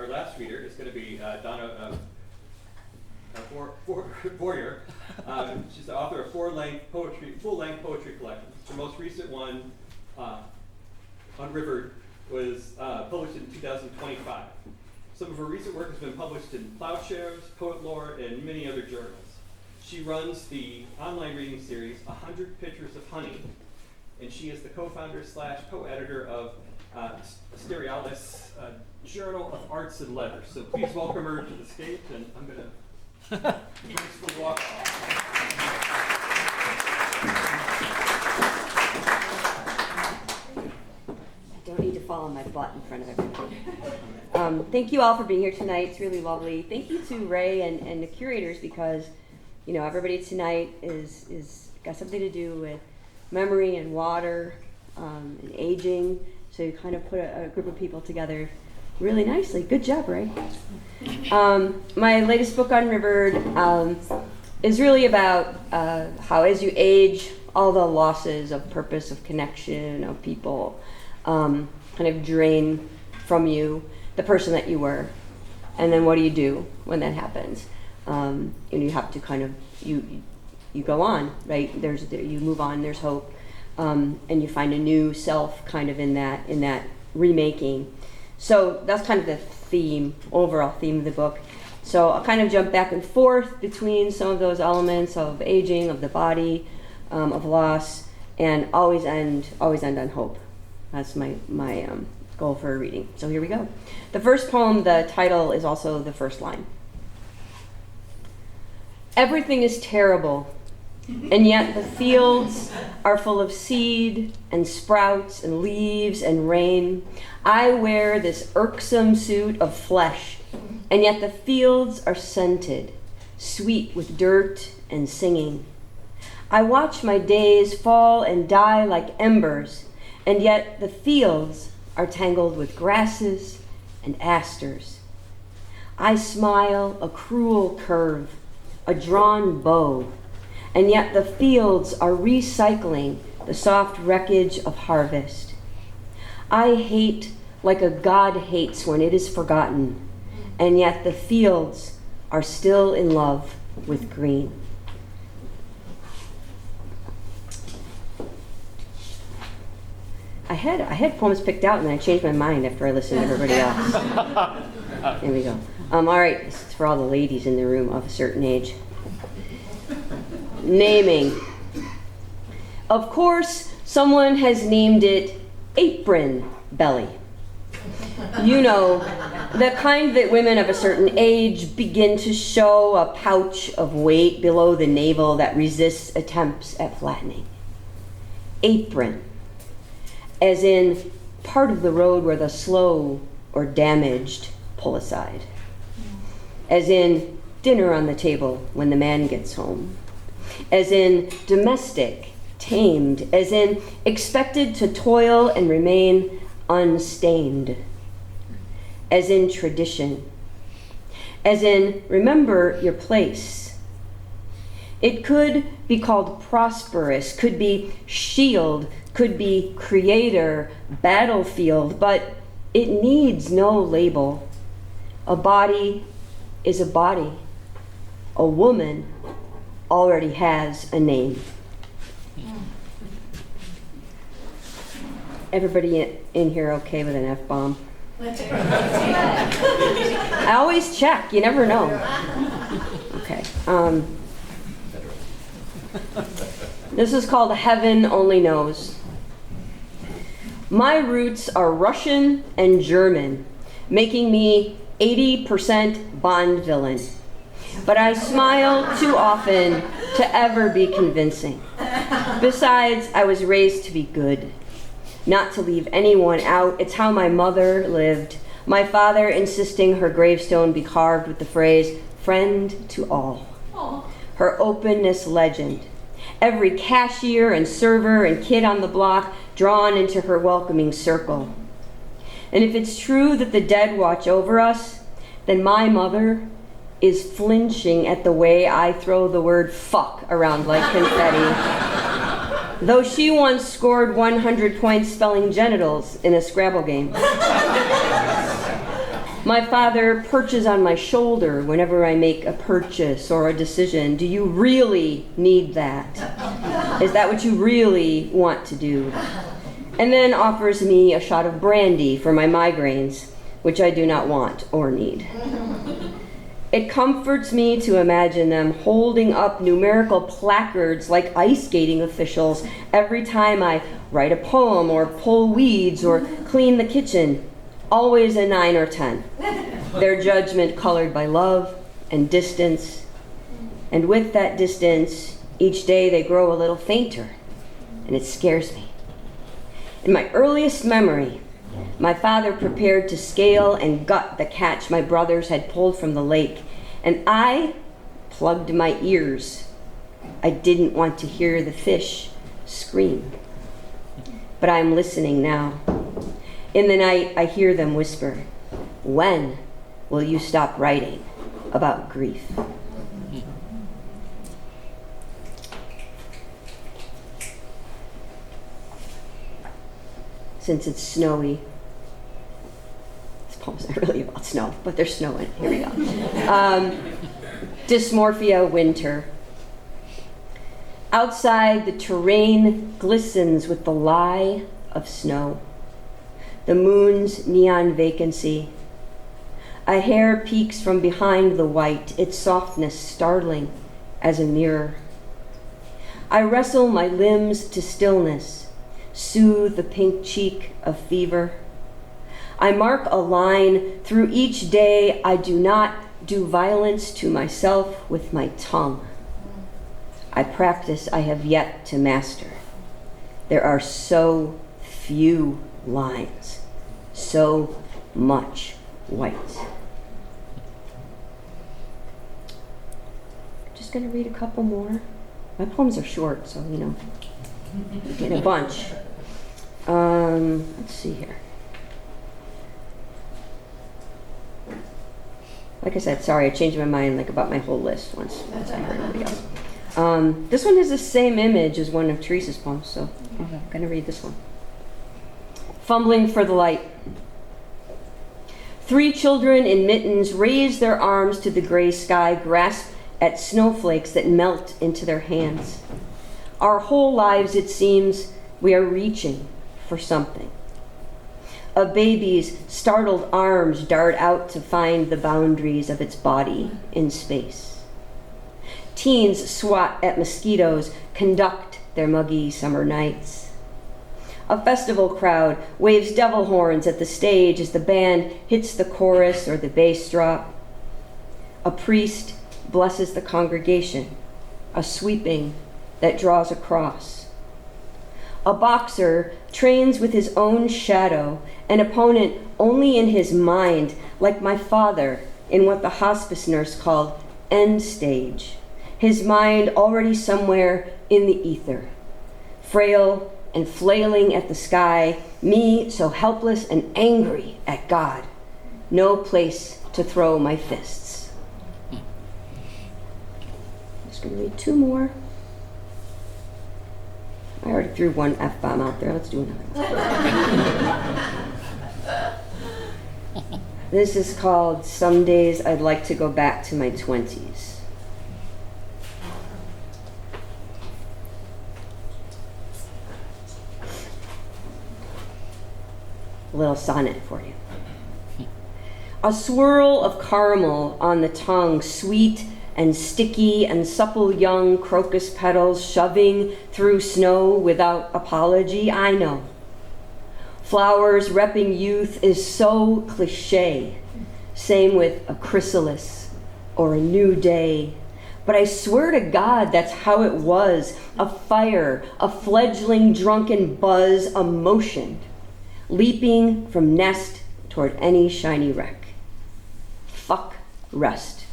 our last reader is going to be Donna Vorreyer. She's the author of full-length poetry collections. The most recent one, Unrivered, was published in 2025. Some of her recent work has been published in Ploughshares, Poet Lore, and many other journals. She runs the online reading series, 100 Pictures of Honey, and she is the co-founder / co-editor of Asterales, Journal of Arts and Letters. So please welcome her to the stage, and I'm going to gracefully walk off. Don't need to fall on my butt in front of everybody. Thank you all for being here tonight. It's really lovely. Thank you to Ray and the curators, because everybody tonight is got something to do with memory and water and aging. So you kind of put a group of people together really nicely. Good job, Ray. My latest book, Unrivered, is really about how as you age, all the losses of purpose, of connection, of people kind of drain from you the person that you were. And then what do you do when that happens? And you have to kind of, you go on, right? You move on, there's hope. And you find a new self kind of in that remaking. So that's kind of the overall theme of the book. So I'll kind of jump back and forth between some of those elements of aging, of the body, of loss, and always end on hope. That's my goal for a reading. So here we go. The first poem, the title is also the first line. Everything is terrible, and yet the fields are full of seed and sprouts and leaves and rain. I wear this irksome suit of flesh, and yet the fields are scented, sweet with dirt and singing. I watch my days fall and die like embers, and yet the fields are tangled with grasses and asters. I smile a cruel curve, a drawn bow, and yet the fields are recycling the soft wreckage of harvest. I hate like a god hates when it is forgotten, and yet the fields are still in love with green. I had poems picked out, and then I changed my mind after I listened to everybody else. There we go. All right, this is for all the ladies in the room of a certain age. Naming. Of course, someone has named it apron belly. You know, the kind that women of a certain age begin to show a pouch of weight below the navel that resists attempts at flattening. Apron. As in part of the road where the slow or damaged pull aside. As in dinner on the table when the man gets home. As in domestic, tamed. As in expected to toil and remain unstained. As in tradition. As in remember your place. It could be called prosperous, could be shield, could be creator, battlefield, but it needs no label. A body is a body. A woman already has a name. Everybody in here okay with an F-bomb? I always check, you never know. Okay. This is called Heaven Only Knows. My roots are Russian and German, making me 80% Bond villain. But I smile too often to ever be convincing. Besides, I was raised to be good, not to leave anyone out. It's how my mother lived, my father insisting her gravestone be carved with the phrase, friend to all. Aww. Her openness legend. Every cashier and server and kid on the block drawn into her welcoming circle. And if it's true that the dead watch over us, then my mother is flinching at the way I throw the word fuck around like confetti. Though she once scored 100 points spelling genitals in a Scrabble game. My father perches on my shoulder whenever I make a purchase or a decision. Do you really need that? Is that what you really want to do? And then offers me a shot of brandy for my migraines, which I do not want or need. It comforts me to imagine them holding up numerical placards like ice skating officials every time I write a poem or pull weeds or clean the kitchen. Always a 9 or 10. Their judgment colored by love and distance. And with that distance, each day they grow a little fainter, and it scares me. In my earliest memory, my father prepared to scale and gut the catch my brothers had pulled from the lake, and I plugged my ears. I didn't want to hear the fish scream. But I'm listening now. In the night, I hear them whisper, "When will you stop writing about grief?" Since it's snowy, this poem's not really about snow, but there's snow in it. Here we go. Dysmorphia winter. Outside, the terrain glistens with the lie of snow. The moon's neon vacancy. A hair peeks from behind the white, its softness startling as a mirror. I wrestle my limbs to stillness, soothe the pink cheek of fever. I mark a line through each day. I do not do violence to myself with my tongue. I practice I have yet to master. There are so few lines, so much white. Just gonna read a couple more. My poems are short, so you know, get a bunch. Let's see here. Like I said, sorry, I changed my mind like about my whole list once I heard everybody else. This one has the same image as one of Teresa's poems, so I'm gonna read this one. Fumbling for the light. 3 children in mittens raise their arms to the gray sky, grasp at snowflakes that melt into their hands. Our whole lives, it seems, we are reaching for something. A baby's startled arms dart out to find the boundaries of its body in space. Teens swat at mosquitoes, conduct their muggy summer nights. A festival crowd waves devil horns at the stage as the band hits the chorus or the bass drop. A priest blesses the congregation, a sweeping that draws across. A boxer trains with his own shadow, an opponent only in his mind, like my father in what the hospice nurse called end stage, his mind already somewhere in the ether, frail and flailing at the sky, me so helpless and angry at God, no place to throw my fists. I'm just gonna read 2 more. I already threw one F-bomb out there, let's do another one. This is called Some Days I'd Like to Go Back to My 20s. A little sonnet for you. A swirl of caramel on the tongue, sweet and sticky and supple young crocus petals shoving through snow without apology, I know. Flowers repping youth is so cliche. Same with a chrysalis or a new day. But I swear to God, that's how it was. A fire, a fledgling drunken buzz, a motion, leaping from nest toward any shiny wreck. Fuck rest.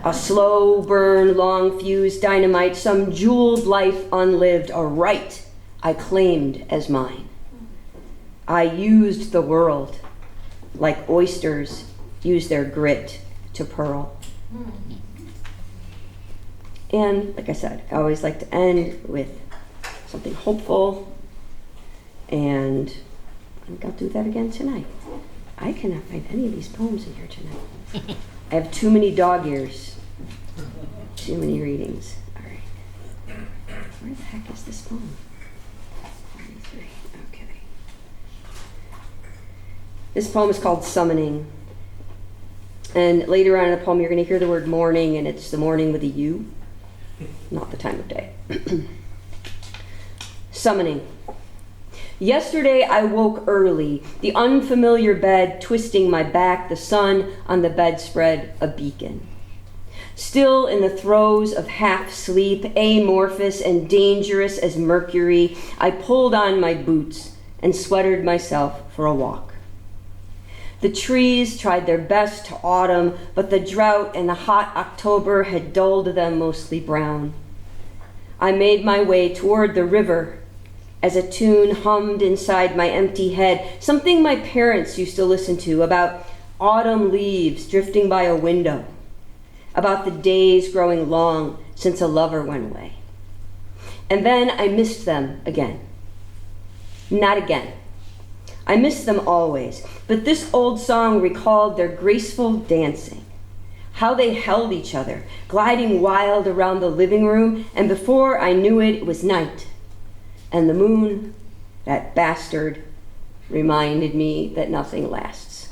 A slow burn, long fused dynamite, some jeweled life unlived, a right I claimed as mine. I used the world like oysters use their grit to pearl. And like I said, I always like to end with something hopeful, and I think I'll do that again tonight. I cannot find any of these poems in here tonight. I have too many dog ears. Too many readings. All right. Where the heck is this poem? 43. Okay. This poem is called Summoning. And later on in the poem, you're going to hear the word morning, and it's the morning with a U, not the time of day. Summoning. Yesterday I woke early, the unfamiliar bed twisting my back, the sun on the bedspread a beacon. Still in the throes of half sleep, amorphous and dangerous as mercury, I pulled on my boots and sweatered myself for a walk. The trees tried their best to autumn, but the drought and the hot October had dulled them mostly brown. I made my way toward the river as a tune hummed inside my empty head, something my parents used to listen to about autumn leaves drifting by a window, about the days growing long since a lover went away. And then I missed them again. Not again. I missed them always, but this old song recalled their graceful dancing, how they held each other, gliding wild around the living room, and before I knew it, it was night. And the moon, that bastard, reminded me that nothing lasts.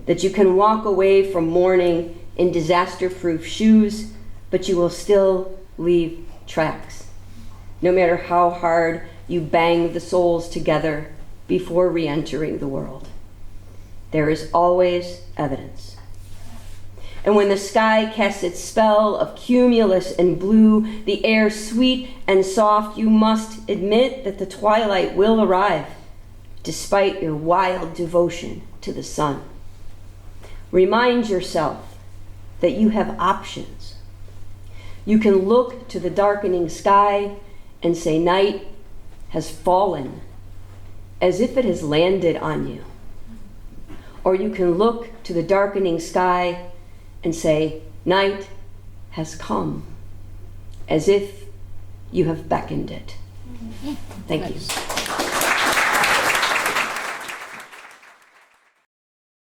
That you can walk away from morning in disaster-proof shoes, but you will still leave tracks, no matter how hard you bang the soles together before re-entering the world. There is always evidence. And when the sky casts its spell of cumulus and blue, the air sweet and soft, you must admit that the twilight will arrive, despite your wild devotion to the sun. Remind yourself that you have options. You can look to the darkening sky and say night has fallen, as if it has landed on you. Or you can look to the darkening sky and say, night has come, as if you have beckoned it. Thank you.